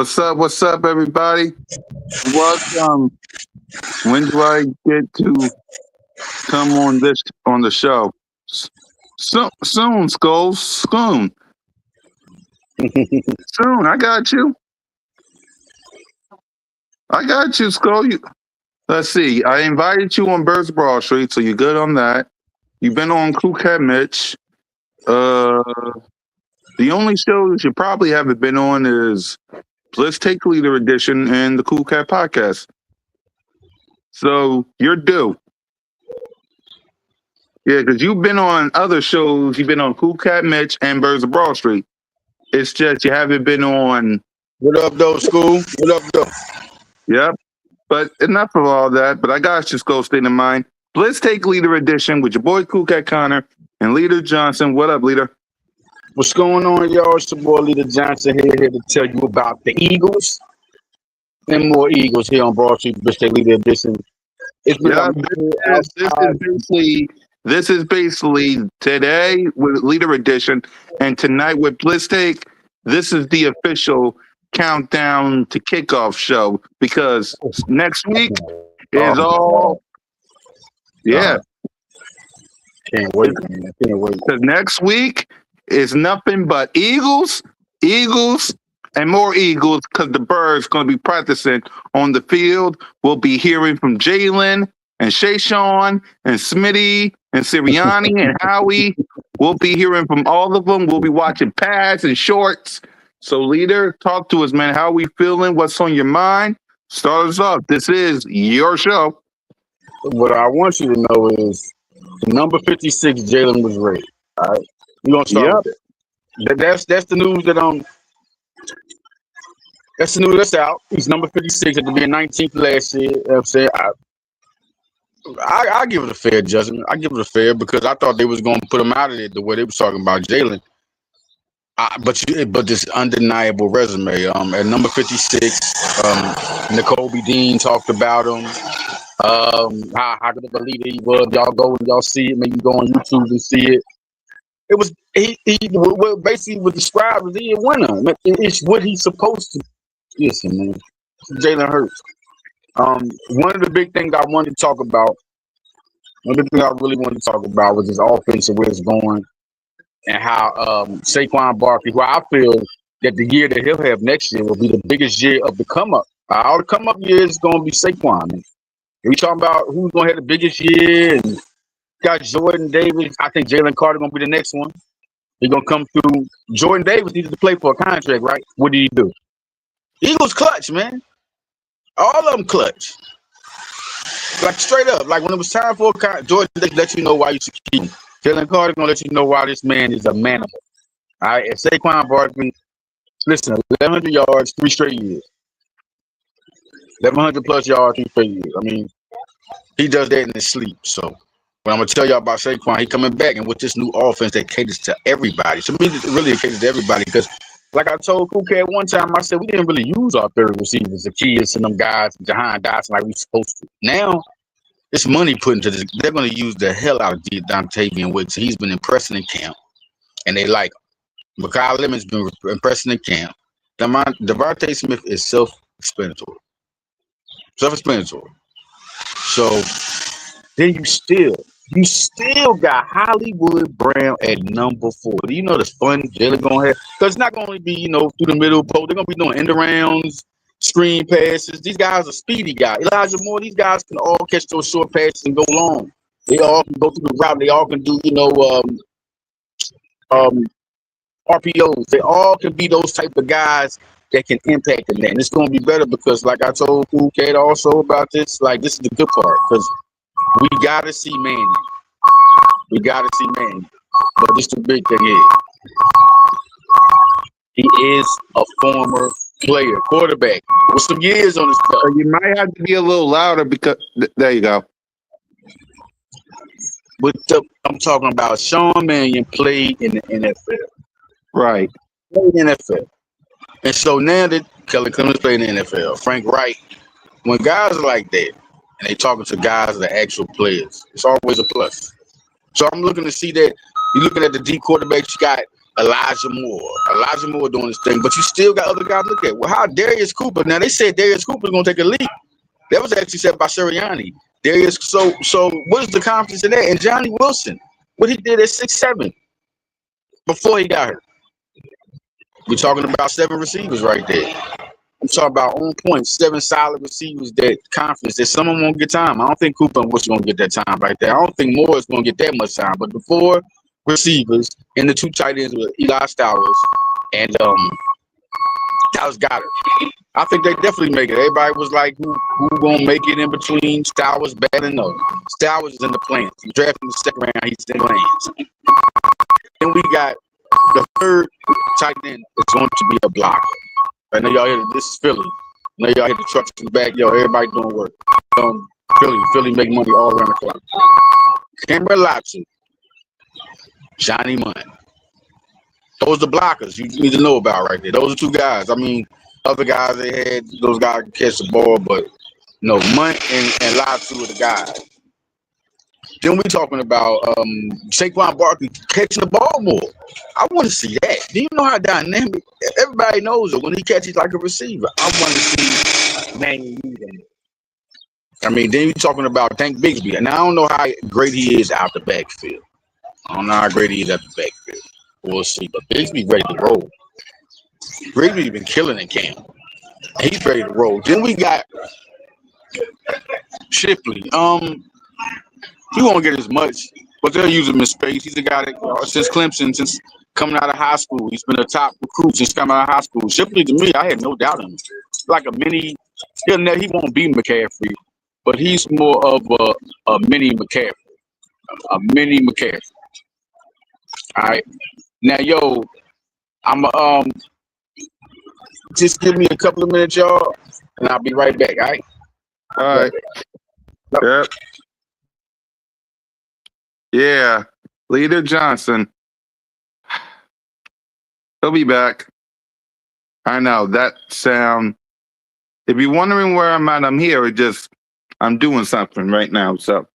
What's up? What's up, everybody? Welcome. When do I get to come on the show? Soon, Skulls. Soon. I got you. I got you, Skull. Let's see. I invited you on Birds Broad Street, so you're good on that. You've been on Cool Cat Mitch. Uh, the only shows you probably haven't been on is Blitz Take Leader Edition and the Cool Cat Podcast. So you're due. Yeah, because you've been on other shows. You've been on Cool Cat Mitch and Birds of Broad Street. It's just you haven't been on. What up, though, school? What up, though? Yep. But enough of all that. But I got you, Skull State in mind. Blitz Take Leader Edition with your boy Cool Cat Connor and Leader Johnson. What up, Leader? What's going on, y'all? It's your boy Leader Johnson here to tell you about the Eagles and more Eagles here on Broad Street Blitz Take Leader Edition. It's been this is basically today with Leader Edition and tonight with Blitz Take. This is the official countdown to kickoff show because next week is all. Yeah. Can't wait, man. Can't wait. Because next week is nothing but Eagles, and more Eagles because the Birds going to be practicing on the field. We'll be hearing from Jalen and Shayshawn and Smitty and Sirianni and Howie. We'll be hearing from all of them. We'll be watching pads and shorts. So, Leader, talk to us, man. How are we feeling? What's on your mind? Start us off. This is your show. What I want you to know is the number 56, Jalen was ready. All right. We're going to start with that. That's the news that's the news that's out. He's number 56 after being 19th last year. You know what I'm saying? I give it a fair judgment. I give it a fair because I thought they was going to put him out of it the way they was talking about Jalen. But this undeniable resume. At number 56, Nicole B. Dean talked about him. How good of a leader he was. Y'all go and y'all see it. Maybe go on YouTube and see it. It was he basically was described as he a winner. It's what he's supposed to. Listen, man. Jalen Hurts. One of the big things I wanted to talk about, one of the things I really wanted to talk about was his offense and where it's going, and how Saquon Barkley, who I feel that the year that he'll have next year will be the biggest year of the come up. All the come up years is going to be Saquon. Man. We talking about who's going to have the biggest year, and got Jordan Davis. I think Jalen Carter going to be the next one. He's going to come through. Jordan Davis needed to play for a contract, right? What did he do? Eagles clutch, man. All of them clutch. Like straight up. Like when it was time for a contract, Jordan Davis let you know why you should keep him. Jalen Carter going to let you know why this man is a manimal. All right. And Saquon Barkley, listen, 1,100 yards, 3 straight years. 1,100 plus yards, 3 straight years. I mean, he does that in his sleep. So when I'm going to tell y'all about Saquon, he coming back and with this new offense that caters to everybody. To me, it really caters to everybody because like I told Cool Cat one time, I said we didn't really use our third receivers, the Zacchaeus and them guys, Jahan Dotson, like we supposed to. Now, it's money put into this. They're going to use the hell out of Dontavian Wicks. He's been impressing in camp, and they like him. Mekhi Lemon's been impressing in camp. Devontae Smith is self-explanatory. So then you still got Hollywood Brown at number 4. Do you know the fun Jalen gonna have? Because it's not gonna be, through the middle post. They're gonna be doing end arounds, screen passes. These guys are speedy guys. Elijah Moore, these guys can all catch those short passes and go long. They all can go through the route. They all can do, RPOs. They all can be those type of guys that can impact the net. And it's gonna be better because, like I told Cool Cat also about this, like this is the good part because we gotta see Manny. But this the big thing is he is a former player, quarterback with some years on his belt. You might have to be a little louder because there you go. I'm talking about Sean Mannion played in the NFL. Right. Played in the NFL. And so now that Kelly Clemens played in the NFL, Frank Wright, when guys are like that, and they talking to guys that are actual players, it's always a plus. So I'm looking to see that. You're looking at the D quarterbacks. You got Elijah Moore. Elijah Moore doing his thing, but you still got other guys to look at. Well, how Darius Cooper? Now they said Darius Cooper's gonna take a leap. That was actually said by Sirianni. Darius. So what is the confidence in that? And Johnny Wilson, what he did at 6'7" before he got hurt. We're talking about 7 receivers right there. I'm talking about on point, 7 solid receivers that confidence that someone won't get time. I don't think Cooper and Bush are gonna get that time right there. I don't think Moore is gonna get that much time. But the 4 receivers and the 2 tight ends with Eli Stowers and Dallas Goddard. I think they definitely make it. Everybody was like, who gonna make it in between Stowers, bad and no. Stowers is in the plans. He drafted in the second round, he's in the plans. Then we got the 3rd tight end is going to be a blocker. I know y'all hear this is Philly. I know y'all hear the trucks in the back. Yo, everybody doing work. Philly make money all around the clock. Can't relax it. Johnny Munn. Those are the blockers you need to know about right there. Those are 2 guys. I mean, other guys they had, those guys can catch the ball, but no, Munn and Latu are the guys. Then we talking about Saquon Barkley catching the ball more. I want to see that. Do you know how dynamic? Everybody knows it when he catches like a receiver. I want to see man. I mean, then you're talking about Tank Bigsby, and I don't know how great he is out the backfield. I don't know how great he is out the backfield. We'll see. But Bigsby ready to roll. Bigsby been killing in camp. He's ready to roll. Then we got Shipley. He won't get as much, but they'll use him in space. He's a guy that since Clemson, since coming out of high school, he's been a top recruit since coming out of high school. Shipley, to me, I had no doubt in him. Like a mini, he won't be McCaffrey, but he's more of a mini McCaffrey. A mini McCaffrey. All right. Now, yo, I'm just give me a couple of minutes, y'all, and I'll be right back. All right. All right. Yep. Yeah. Leader Johnson. He'll be back. I know that sound. If you're wondering where I'm at, I'm here. I'm doing something right now, so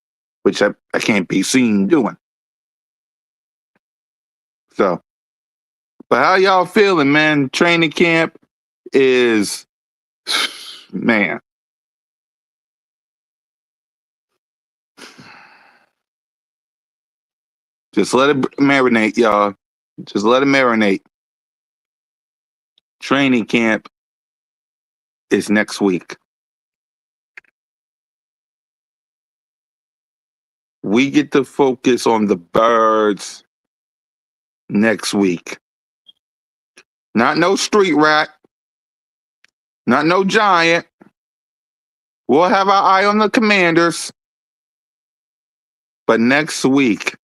which I can't be seen doing. So, but how y'all feeling, man? Training camp is, man. Just let it marinate, y'all. Just let it marinate. Training camp is next week. We get to focus on the birds next week. Not no street rat. Not no giant. We'll have our eye on the Commanders. But next week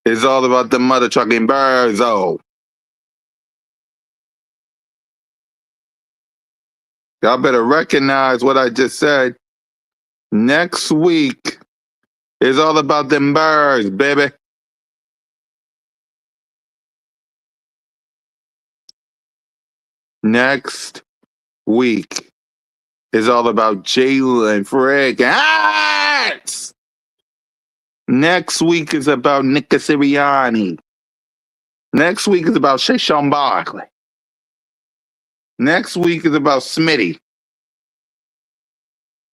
is all about the mother trucking birds. Oh. Y'all better recognize what I just said. Next week is all about them birds, baby. Next week is all about Jalen Friggins. Next week is about Nick Sirianni. Next week is about Saquon Barkley. Next week is about Smitty.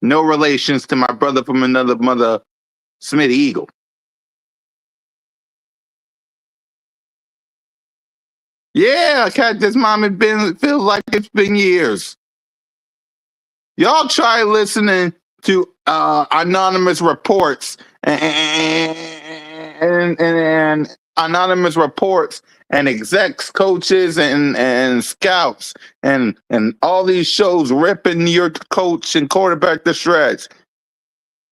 No relations to my brother from another mother, Smitty Eagle. Yeah, cat this mom has been feels like it's been years. Y'all try listening to anonymous reports and anonymous reports and execs, coaches, and scouts and all these shows ripping your coach and quarterback to shreds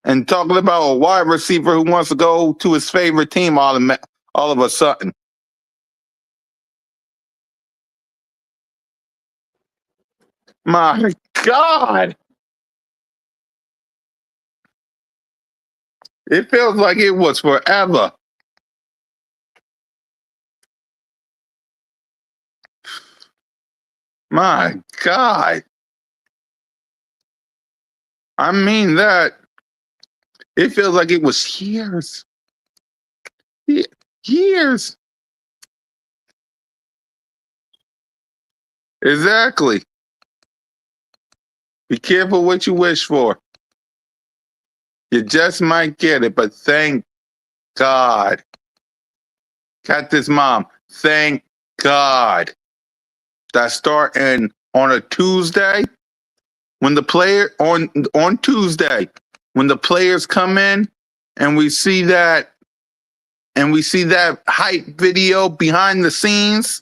and talking about a wide receiver who wants to go to his favorite team all of a sudden. My God. It feels like it was forever. My God. I mean that. It feels like it was years. Years. Exactly. Be careful what you wish for. You just might get it, but thank God. Got this, Mom. Thank God. That starting on a Tuesday when the player on Tuesday when the players come in and we see that hype video behind the scenes.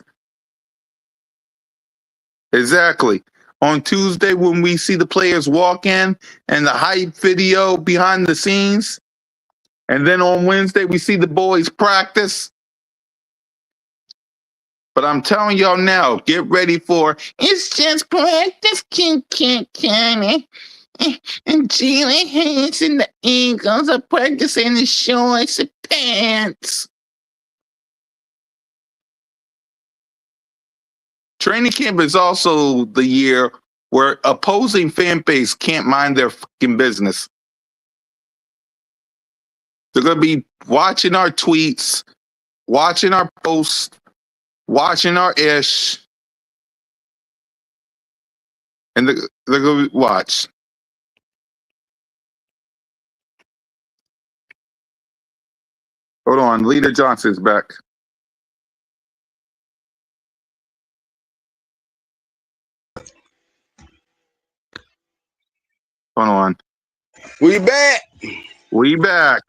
Exactly. On Tuesday when we see the players walk in and the hype video behind the scenes. And then on Wednesday we see the boys practice. But I'm telling y'all now, get ready for it's just practice, can't. And Jalen Hayes and the Eagles are practicing in shorts and pants. Training camp is also the year where opposing fan base can't mind their fucking business. They're going to be watching our tweets, watching our posts, watching our ish, and they're going to watch. Hold on, Leader Johnson's back. Hold on. We back. We back.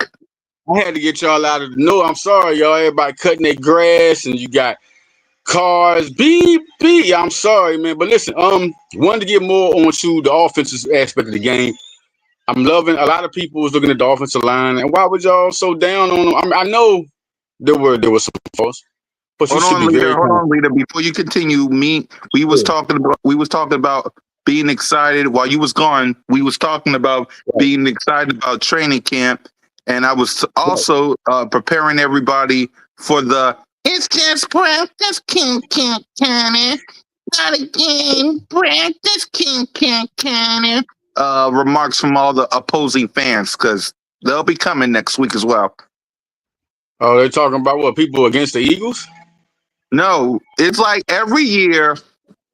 I had to get y'all out of the no. I'm sorry, y'all. Everybody cutting their grass, and you got cars. Beep beep. I'm sorry, man. But listen, wanted to get more onto the offensive aspect of the game. I'm loving. A lot of people was looking at the offensive line, and why was y'all so down on them? I mean, I know there were some faults, but you should be very. Hold on, Leader. Before you continue, we was talking about being excited while you was gone. We was talking about being excited about training camp, and I was also preparing everybody for the it's just practice, can't, not again, practice, can't. Remarks from all the opposing fans because they'll be coming next week as well. Oh, they're talking about what people against the Eagles? No, it's like every year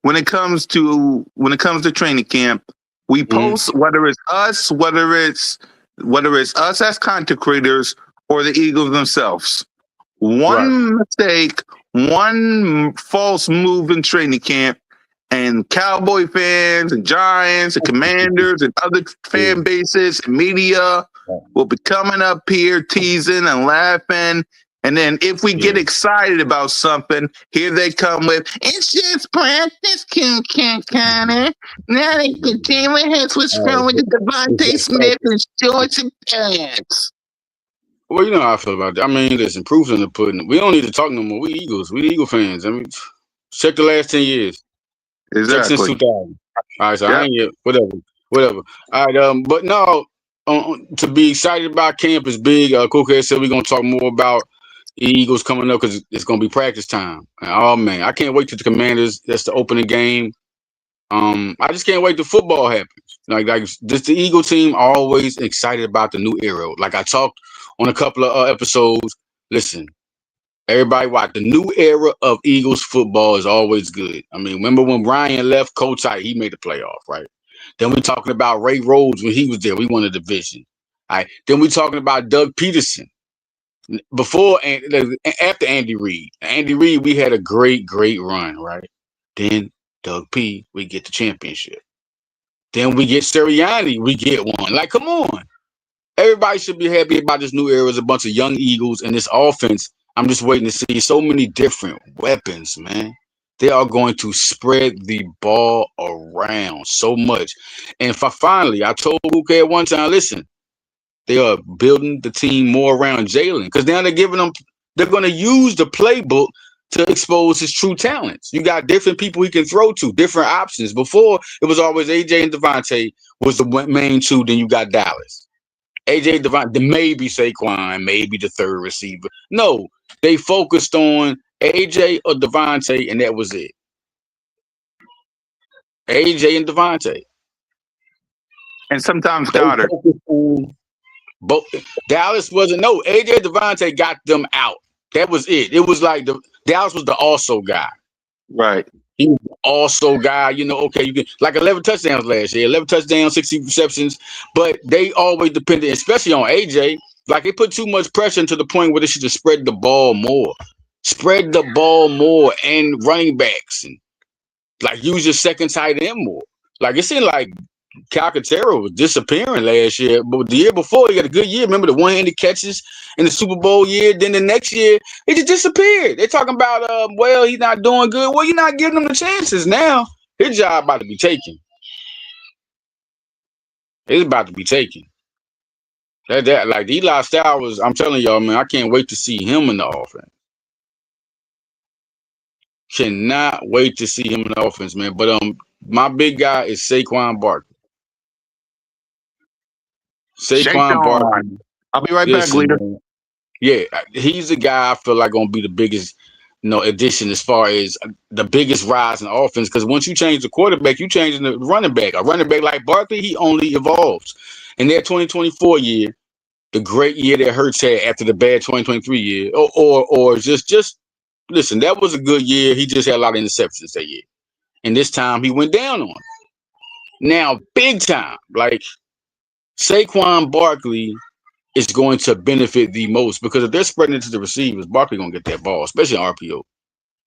when it comes to training camp, we post whether it's us as content creators or the Eagles themselves. One mistake, one false move in training camp, and Cowboy fans and Giants and Commanders and other fan bases and media will be coming up here teasing and laughing. And then if we get excited about something, here they come with, it's just practice, can't. Now they can Jalen Hurts was from with the Devontae Smith and shorts and pants. Well, you know how I feel about that. I mean, listen, proof's in the pudding. We don't need to talk no more. We Eagles. We Eagle fans. I mean, check the last 10 years. Exactly. Check since 2000. All right, so I ain't yet. Whatever. All right, but no, to be excited about camp is big. Cook said we're going to talk more about Eagles coming up because it's going to be practice time. And, oh, man, I can't wait till the Commanders. That's the opening game. I just can't wait till football happens. Like this, the Eagle team always excited about the new era. Like I talked on a couple of episodes. Listen, everybody watch. The new era of Eagles football is always good. I mean, remember when Ryan left Coach Tight, he made the playoff, right? Then we're talking about Ray Rhodes when he was there. We won a division. All right. Then we're talking about Doug Peterson. Before and after Andy Reid. Andy Reid, we had a great run, right? Then Doug P, we get the championship. Then we get Sirianni, we get one. Like, come on. Everybody should be happy about this new era. There's a bunch of young Eagles and this offense. I'm just waiting to see so many different weapons, man. They are going to spread the ball around so much. And finally, I told Luke at one time, listen, they are building the team more around Jalen because now they're going to use the playbook to expose his true talents. You got different people he can throw to, different options. Before, it was always AJ and Devontae was the main two. Then you got Dallas. AJ, Devontae, maybe Saquon, maybe the third receiver. No, they focused on AJ or Devontae, and that was it. AJ and Devontae. And sometimes Goddard. But Dallas wasn't. No, AJ Devontae got them out. That was it. It was like Dallas was the also guy. Right. He was the also guy. You know, okay, you can like 11 touchdowns last year, 11 touchdowns, 60 receptions, but they always depended, especially on AJ. Like they put too much pressure to the point where they should have spread the ball more, and running backs and like use your second tight end more. Like it seemed like Calcaterra was disappearing last year, but the year before he had a good year. Remember the one-handed catches in the Super Bowl year? Then the next year he just disappeared. They're talking about, well, he's not doing good. Well, you're not giving him the chances now. His job about to be taken. It's about to be taken. That like Eli Styles, I'm telling y'all, man, I can't wait to see him in the offense. Cannot wait to see him in the offense, man. But my big guy is Saquon Barkley. Saquon Barkley. I'll be right back, leader. Man. Yeah, he's the guy I feel like gonna be the biggest, addition as far as the biggest rise in offense. Because once you change the quarterback, you change the running back. A running back like Barkley, he only evolves. In that 2024 year, the great year that Hurts had after the bad 2023 year, or just listen, that was a good year. He just had a lot of interceptions that year, and this time he went down on it. Now, big time, like Saquon Barkley is going to benefit the most because if they're spreading it to the receivers, Barkley gonna get that ball, especially on RPO.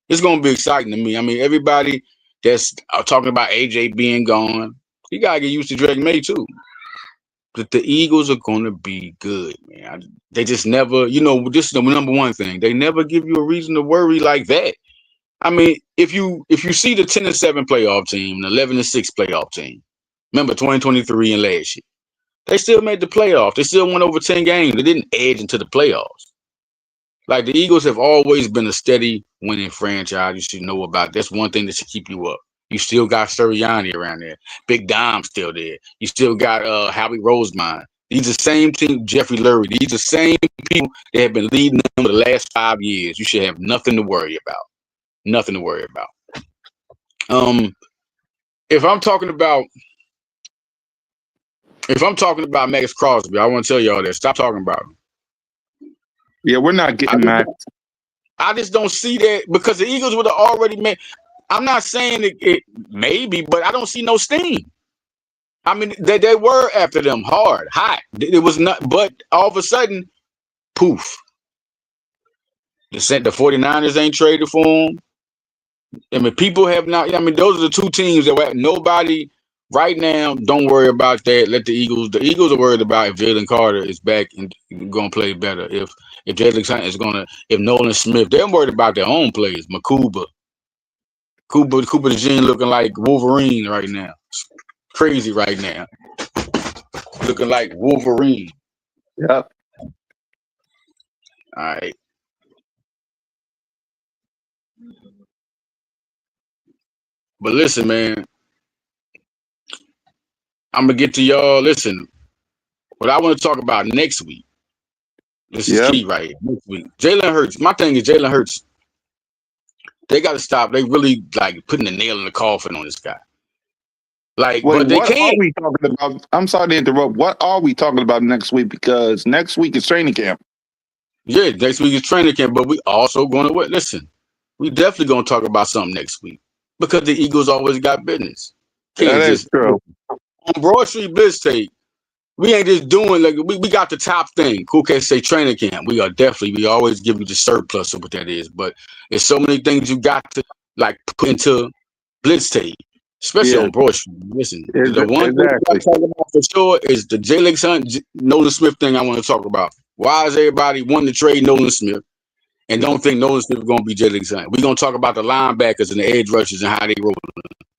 It's gonna be exciting to me. I mean, everybody that's talking about AJ being gone, you gotta get used to Drake May too. But the Eagles are gonna be good, man. They just never, this is the number one thing. They never give you a reason to worry like that. I mean, if you see the 10-7 playoff team, the 11-6 playoff team, remember 2023 and last year. They still made the playoffs. They still won over 10 games. They didn't edge into the playoffs. Like the Eagles have always been a steady winning franchise. You should know about. That's one thing that should keep you up. You still got Sirianni around there. Big Dom's still there. You still got Howie Roseman. These are the same team, Jeffrey Lurie. These are the same people that have been leading them for the last 5 years. You should have nothing to worry about. Nothing to worry about. If I'm talking about Max Crosby, I want to tell y'all that. Stop talking about him. Yeah, we're not getting Max. I just don't see that because the Eagles would have already made. I'm not saying it maybe, but I don't see no steam. I mean, they were after them hard, hot. It was not, but all of a sudden, poof. The 49ers ain't traded for him. I mean, people have not. I mean, those are the two teams that nobody right now. Don't worry about that. Let the Eagles are worried about if Jalen Carter is back and going to play better. If Jalen Carter is going to, if Nolan Smith, they're worried about their own players. Cooper DeJean looking like Wolverine right now. Crazy right now. Looking like Wolverine. Yep. All right. But listen, man. I'm going to get to y'all. Listen, what I want to talk about next week. This is key right here. Next week. Jalen Hurts. My thing is Jalen Hurts. They got to stop. They really like putting the nail in the coffin on this guy. Like, wait, but they can't. Are we talking about? I'm sorry to interrupt. What are we talking about next week? Because next week is training camp. Yeah, next week is training camp, but we also going to listen. We definitely going to talk about something next week because the Eagles always got business. That is true. On Broad Street Blitz tape, we ain't just doing like we got the top thing. Cool case say training camp. We always give you the surplus of what that is, but there's so many things you got to like put into Blitz tape. Especially on Broad Street. Listen, the one thing I'm talking about for sure is the Jalen Nolan Smith thing I want to talk about. Why is everybody wanting to trade Nolan Smith and don't think Nolan Smith is going to be Jalen Son? We're going to talk about the linebackers and the edge rushers and how they roll.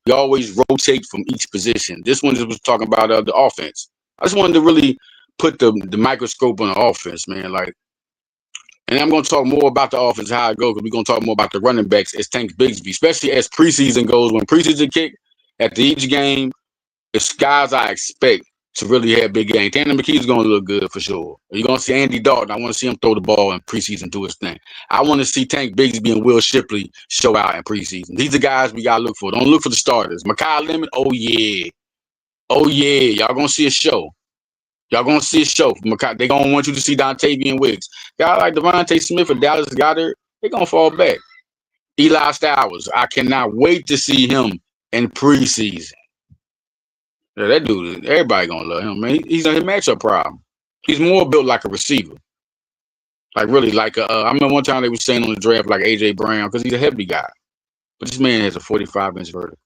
We always rotate from each position. This one just was talking about the offense. I just wanted to really put the microscope on the offense, man. Like, and I'm going to talk more about the offense, how it goes, because we're going to talk more about the running backs as Tank Bigsby, especially as preseason goes. When preseason kick, at each game, it's guys I expect to really have big games. Tanner McKee's going to look good for sure. You're going to see Andy Dalton. I want to see him throw the ball in preseason, do his thing. I want to see Tank Bigsby and Will Shipley show out in preseason. These are guys we got to look for. Don't look for the starters. Mekhi Lemon, oh yeah. Y'all going to see a show. They're going to want you to see Dontavian Wicks. Guys like Devontae Smith or Dallas Goedert, they're going to fall back. Eli Stowers. I cannot wait to see him in preseason. Yeah, that dude, everybody gonna love him, man. He's a matchup problem. He's more built like a receiver. Like really, like I remember one time they were saying on the draft like AJ Brown because he's a heavy guy, but this man has a 45-inch vertical.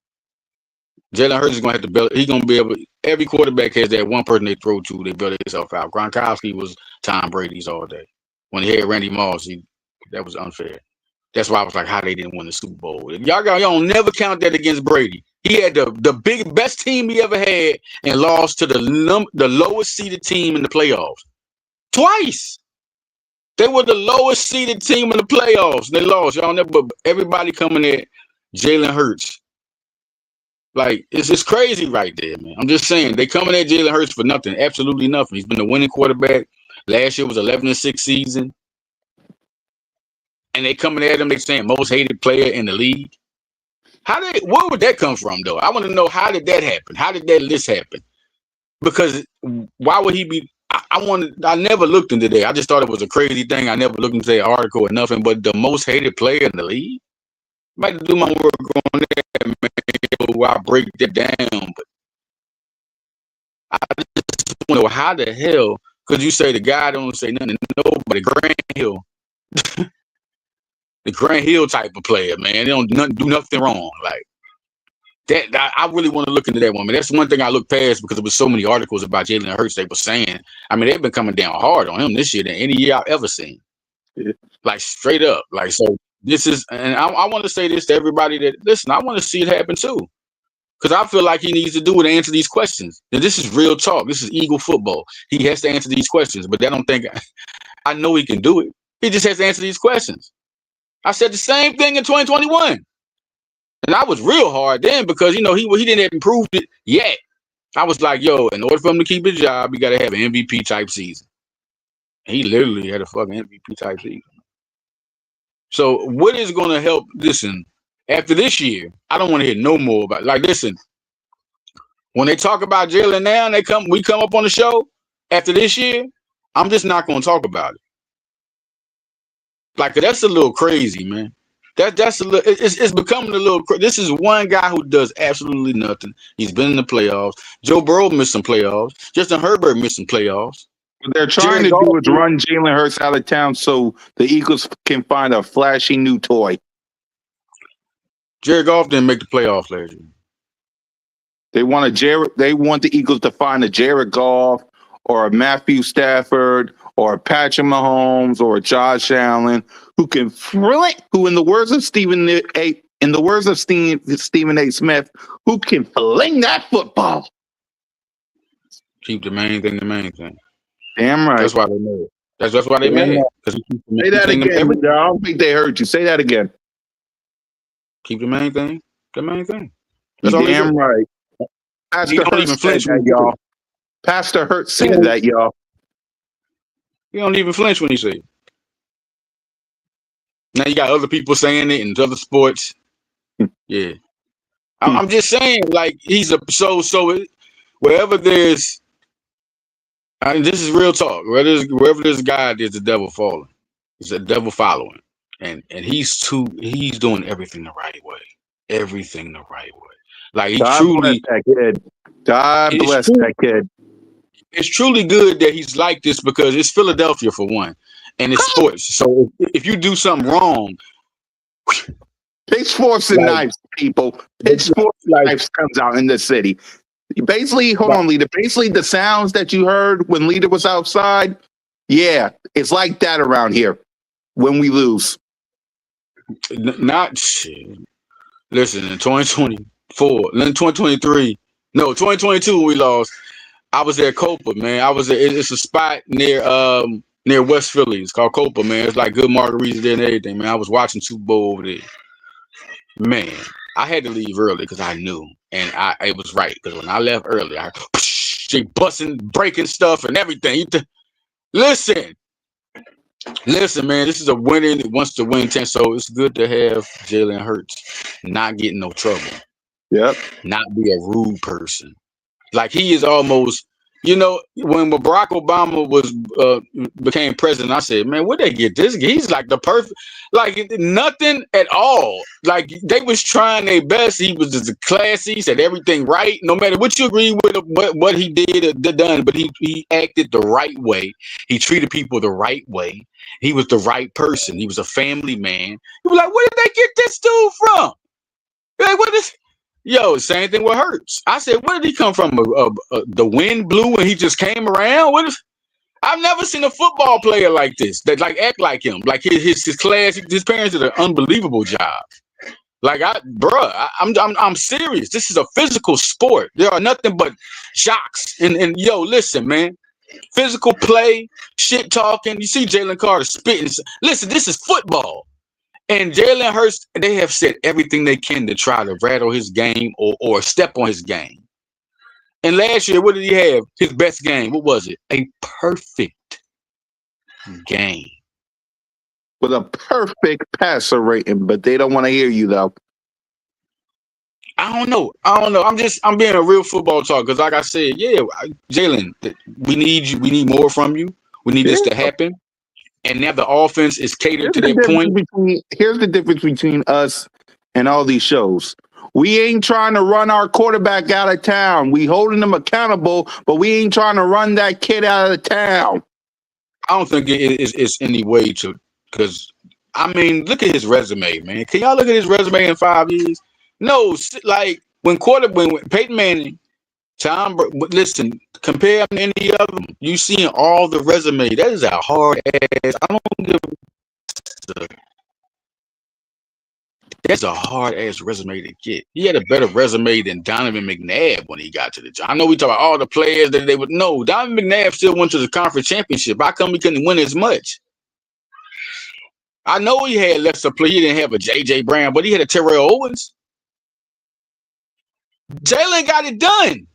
Jalen Hurts is gonna have to build. He's gonna be able. Every quarterback has that one person they throw to. They build themselves out. Gronkowski was Tom Brady's all day. When he had Randy Moss, that was unfair. That's why I was like, how they didn't win the Super Bowl. Y'all don't never count that against Brady. He had the best team he ever had and lost to the lowest seeded team in the playoffs twice. They were the lowest seeded team in the playoffs. They lost. Y'all never. But everybody coming at Jalen Hurts. Like it's just crazy right there, man. I'm just saying they coming at Jalen Hurts for nothing, absolutely nothing. He's been a winning quarterback. Last year was 11-6 season, and they coming at him. They saying most hated player in the league. Where would that come from, though? I want to know how did that happen? How did that list happen? Because why would he be? I never looked into that. I just thought it was a crazy thing. I never looked into that article or nothing. But the most hated player in the league. I might do my work on that, man. Where I break that down, but I just want to know how the hell could you say the guy don't say nothing to nobody? Grant Hill, the Grant Hill type of player, man. They don't do nothing wrong. Like that, I really want to look into that one. Man, that's one thing I look past because there was so many articles about Jalen Hurts. They were saying, I mean, they've been coming down hard on him this year than any year I've ever seen. Yeah. Like straight up, like so. This is, and I want to say this to everybody that listen. I want to see it happen too. Because I feel like he needs to do it to answer these questions. Now, this is real talk. This is Eagle football. He has to answer these questions, but I don't think I know he can do it. He just has to answer these questions. I said the same thing in 2021. And I was real hard then because, he didn't improve it yet. I was like, yo, in order for him to keep his job, you got to have an MVP type season. And he literally had a fucking MVP type season. So what is going to help? Listen, after this year, I don't want to hear no more about it. Like, listen, when they talk about Jalen now and we come up on the show after this year, I'm just not going to talk about it. Like, that's a little crazy, man. That's a little, it's becoming a little crazy. This is one guy who does absolutely nothing. He's been in the playoffs. Joe Burrow missed some playoffs. Justin Herbert missed some playoffs. What they're trying to do is run Jalen Hurts out of town so the Eagles can find a flashy new toy. Jared Goff didn't make the playoffs last year. They want the Eagles to find a Jared Goff or a Matthew Stafford or a Patrick Mahomes or a Josh Allen who can in the words of Stephen A. Smith, who can fling that football. Keep the main thing the main thing. Damn right. That's why they made it. That's why they made it. Say that again. I don't think they heard you. Say that again. Keep the main thing the main thing. That's damn right. Pastor Hurts said that, y'all. Pastor Hurts said that, y'all. You don't even flinch when you say it. Now you got other people saying it in other sports. Yeah. I'm just saying, like, he's wherever there's, I mean, this is real talk. Wherever there's God, there's the devil falling. It's the devil following. And he's doing everything the right way. Everything the right way. Like he God truly bless that kid. God bless that kid. It's truly good that he's like this because it's Philadelphia for one. And it's sports. So if you do something wrong, pitchforks and knives, people. Pitchforks and knives comes out in the city. Basically, hold on, Leader. Basically, the sounds that you heard when Leader was outside, yeah, it's like that around here when we lose. Not shit. Listen, in 2024, in 2023, no, 2022 when we lost, I was at Copa, man. It's a spot near West Philly. It's called Copa, man. It's like good margaritas there and everything, man. I was watching Super Bowl over there. Man, I had to leave early because I knew. And it was right. Because when I left early, they busting, breaking stuff and everything. Listen, man, this is a winning that wants to win 10. So it's good to have Jalen Hurts not get in no trouble. Yep. Not be a rude person. Like he is almost, You know, when Barack Obama was became president, I said, "Man, where'd they get this? He's like the perfect, like nothing at all. Like they was trying their best. He was just classy, he said everything right, no matter what you agree with what he did or done. But he acted the right way. He treated people the right way. He was the right person. He was a family man. You were like, where did they get this dude from? Like, what is?" Yo, same thing with Hurts. I said, where did he come from? The wind blew and he just came around? I've never seen a football player like this that like act like him. Like his class, his parents did an unbelievable job. Like I'm serious. This is a physical sport. There are nothing but shocks. And yo, listen, man. Physical play, shit talking. You see Jalen Carter spitting. Listen, this is football. And Jalen Hurts, they have said everything they can to try to rattle his game or step on his game. And last year, what did he have? His best game. What was it? A perfect game. With a perfect passer rating, but they don't want to hear you though. I don't know. I'm being a real football talk because, like I said, yeah, Jalen, we need you. We need more from you. We need this to happen. And now the offense is catered to that point. Here's the difference between us and all these shows. We ain't trying to run our quarterback out of town. We holding them accountable, but we ain't trying to run that kid out of town. I don't think it's any way to, because, I mean, look at his resume, man. Can y'all look at his resume in 5 years? No, like when Peyton Manning, listen, compare him to any of them. You seeing all the resume. That is a hard ass. I don't give That's a hard ass resume to get. He had a better resume than Donovan McNabb when he got to the job. I know we talk about all the players that they would know. Donovan McNabb still went to the conference championship. How come he couldn't win as much? I know he had less to play. He didn't have a J.J. Brown, but he had a Terrell Owens. Jalen got it done.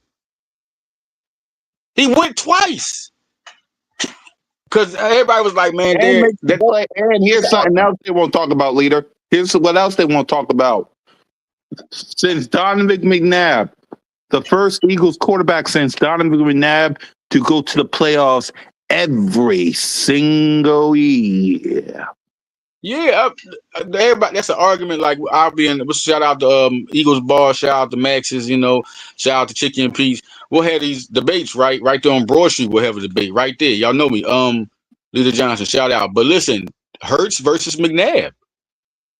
He went twice. Because everybody was like, man, and here's something else they won't talk about, leader. Here's what else they won't talk about. Since Donovan McNabb, the first Eagles quarterback since Donovan McNabb to go to the playoffs every single year. Yeah, everybody. That's an argument. Like I'll be in. Shout out to Eagles Bar. Shout out to Max's. You know, shout out to Chicken and Peace. We'll have these debates right there on Broad Street. We'll have a debate right there. Y'all know me. Leader Johnson. Shout out. But listen, Hurts versus McNabb,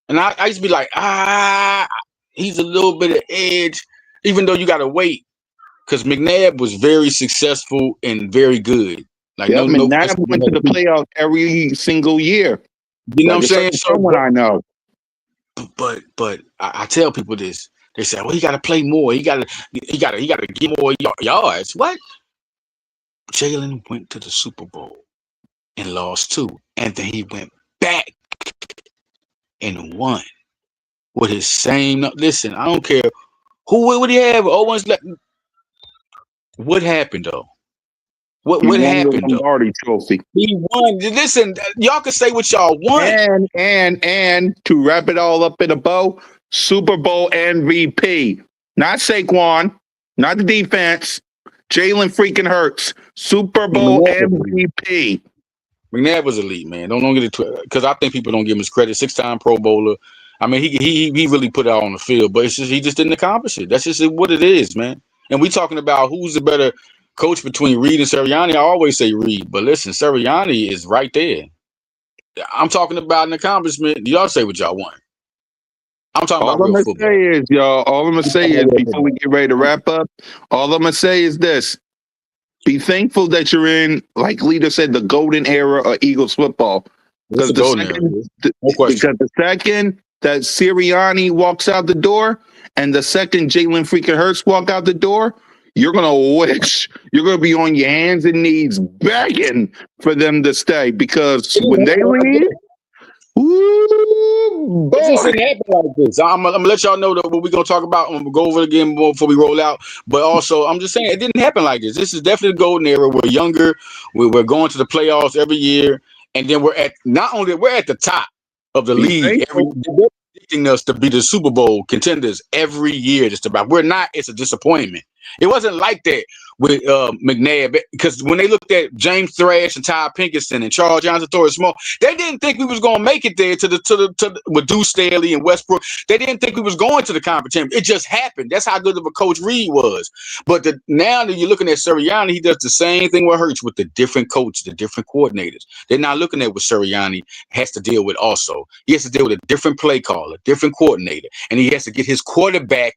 and I used to be like, he's a little bit of edge, even though you got to wait, because McNabb was very successful and very good. Like McNabb went to the playoffs every single year. You know what I'm saying? Someone I know. But I tell people this. They say, well, he got to play more. He got to get more yards. What? Jalen went to the Super Bowl and lost 2, and then he went back and won with his same. Listen, I don't care who would he have. Owens. What happened though? What happened though? Lombardi trophy. He won. Listen, y'all can say what y'all want. And to wrap it all up in a bow, Super Bowl MVP. Not Saquon, not the defense. Jalen freaking Hurts. Super Bowl MVP. McNabb was elite, man. Don't get it because I think people don't give him his credit. 6-time Pro Bowler. I mean, he really put it out on the field, but he just didn't accomplish it. That's just what it is, man. And we talking about who's the better coach between Reed and Sirianni. I always say Reed, but listen, Sirianni is right there. I'm talking about an accomplishment. Y'all say what y'all want. I'm talking about real football. All I'm gonna say is before we get ready to wrap up, all I'm gonna say is this: be thankful that you're in, like Leader said, the golden era of Eagles football. Because the second that Sirianni walks out the door, and the second Jalen freaking Hurts walk out the door, you're going to wish, you're going to be on your hands and knees begging for them to stay, because when they leave, it just didn't happen like this. I'm gonna let y'all know that what we're gonna talk about. I'm gonna go over it again before we roll out. But also, I'm just saying it didn't happen like this. This is definitely a golden era. We're younger. We're going to the playoffs every year, and then we're at the top of the league. They're predicting us to be the Super Bowl contenders every year. Just about. We're not. It's a disappointment. It wasn't like that McNabb, because when they looked at James Thrash and Ty Pinkerton and Charles Johnson, Torres Small, they didn't think we was going to make it there with Deuce Staley and Westbrook. They didn't think we was going to the conference championship. It just happened. That's how good of a coach Reed was. But now that you're looking at Sirianni, he does the same thing with Hurts with the different coaches, the different coordinators. They're not looking at what Sirianni has to deal with also. He has to deal with a different play caller, different coordinator, and he has to get his quarterback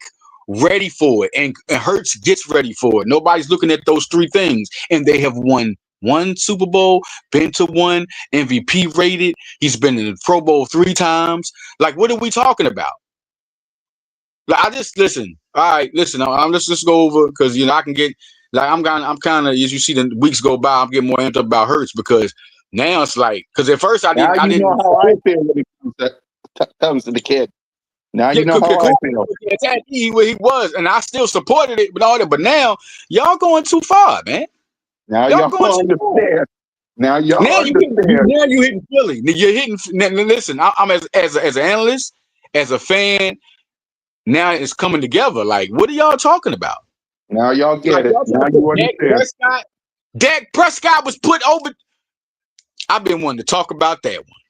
ready for it, and Hurts gets ready for it. Nobody's looking at those three things, and they have won one Super Bowl, been to one, MVP rated. He's been in the Pro Bowl 3 times. Like, what are we talking about? Like, I just listen. All right, listen. I'm let's go over, because I can get like I'm kind of as you see the weeks go by, I'm getting more amped up about Hurts, because now it's like, because at first I didn't know how I feel when it comes to the kid. Now you know how I feel. He was, and I still supported it, but all that. But now y'all going too far, man. Now y'all going too far. Now you hitting Philly. You're hitting. Listen, I'm as an analyst, as a fan. Now it's coming together. Like, what are y'all talking about? Now y'all get it. Now you understand. Dak Prescott was put over. I've been wanting to talk about that one.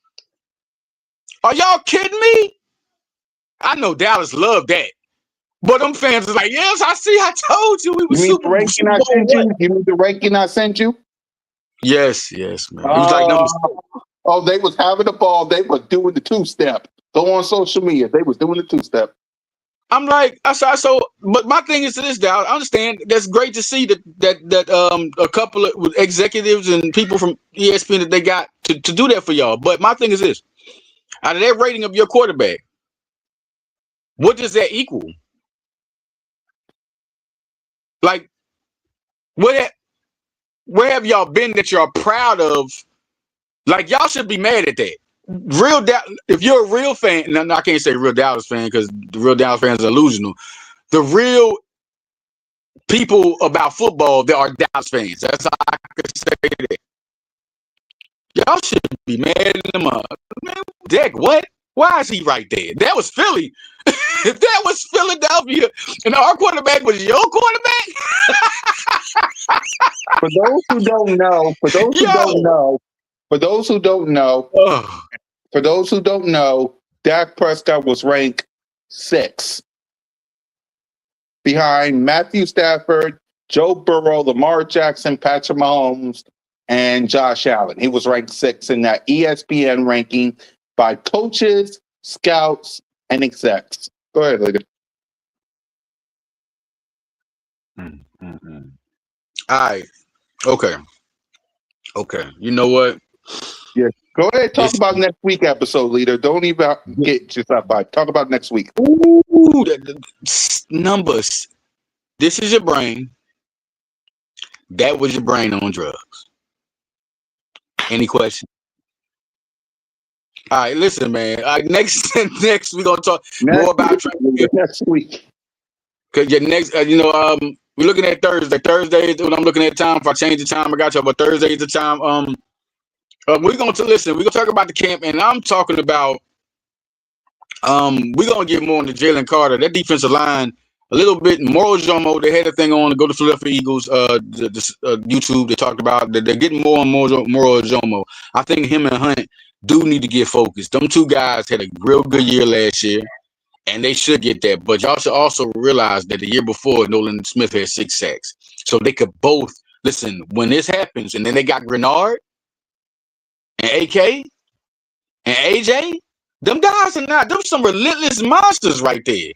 Are y'all kidding me? I know Dallas loved that, but them fans is like, yes, I see. I told you we was Super Bowl. You mean the ranking I sent you? Yes, man. It was like number 6. They was having the ball. They were doing the 2-step. Go on social media. They was doing the 2-step. I'm like, but my thing is to this, Dallas. I understand. That's great to see that a couple of executives and people from ESPN that they got to do that for y'all. But my thing is this: out of that rating of your quarterback, what does that equal? Like, where have y'all been that y'all proud of? Like, y'all should be mad at that. If you're a real fan, no, I can't say real Dallas fan, because the real Dallas fans are delusional. The real people about football that are Dallas fans. That's how I could say that. Y'all should be mad at them. Man, Dak, what? Why is he right there? That was Philly. If that was Philadelphia and our quarterback was your quarterback. For those who don't know, Dak Prescott was ranked 6 behind Matthew Stafford, Joe Burrow, Lamar Jackson, Patrick Mahomes, and Josh Allen. He was ranked 6 in that ESPN ranking by coaches, scouts, and execs. Go ahead, Liga. All right. Okay. You know what? Yeah. Go ahead. Talk about next week episode, leader. Don't even get yourself by. Talk about next week. Ooh, the numbers. This is your brain. That was your brain on drugs. Any questions? All right, listen, man. Next we're gonna talk more about next week. Cause your next, we're looking at Thursday. Thursday is when I'm looking at time. If I change the time, I got you. But Thursday is the time. We're gonna talk about the camp, and I'm talking about. We're gonna get more into Jalen Carter. That defensive line, a little bit. Moro Jomo, they had a thing on to go to Philadelphia Eagles. YouTube, they talked about that they're getting more and more Moro Jomo. I think him and Hunt do need to get focused. Them two guys had a real good year last year, and they should get that. But y'all should also realize that the year before, Nolan Smith had 6 sacks. So they could both, listen, when this happens, and then they got Grenard and AK and AJ, them guys are not, them some relentless monsters right there.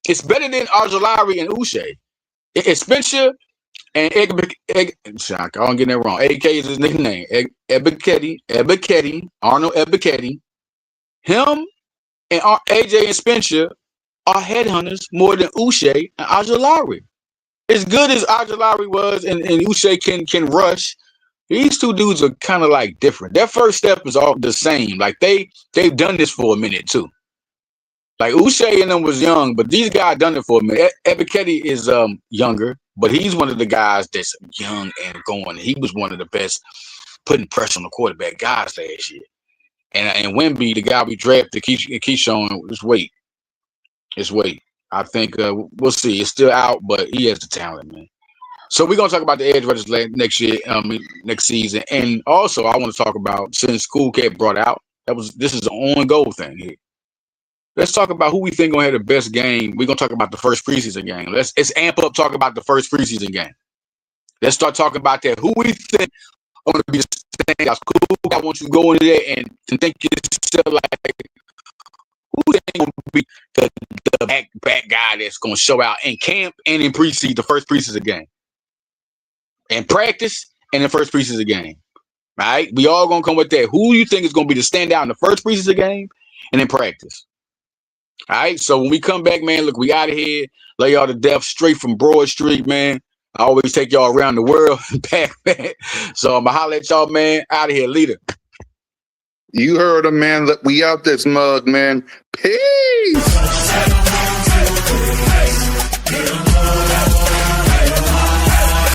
It's better than Arjulari and Uche. It's Spencer and Shock, I don't get that wrong. AK is his nickname. Arnold Ebiketie. Him and AJ and Spencer are headhunters more than Uche and Arjulari. As good as Arjulari was and Uche can rush, these two dudes are kind of like different. Their first step is all the same. Like they've done this for a minute too. Like Uche and them was young, but these guys done it for a minute. Ebiketie is younger, but he's one of the guys that's young and going. He was one of the best putting pressure on the quarterback guys last year. And Wemby, the guy we drafted, keeps showing his weight. His weight. I think we'll see. It's still out, but he has the talent, man. So we're gonna talk about the edge rushers next year, next season, and also I want to talk about since Cool Cat brought out this is an on goal thing here. Let's talk about who we think gonna have the best game. We're gonna talk about the first preseason game. Let's amp up talk about the first preseason game. Let's start talking about that. Who we think are gonna be the standouts. Cool, I want you to go into there and think yourself like who think gonna be the back guy that's gonna show out in camp and in preseason, the first preseason game. In practice and the first preseason game. All right? We all gonna come with that. Who do you think is gonna be the standout in the first preseason game and in practice? All right. So when we come back, man, look, we out of here. Lay y'all to death straight from Broad Street, man. I always take y'all around the world back, man. So I'm gonna holler at y'all, man. Out of here, leader. You heard him, man. We out this mug, man. Peace.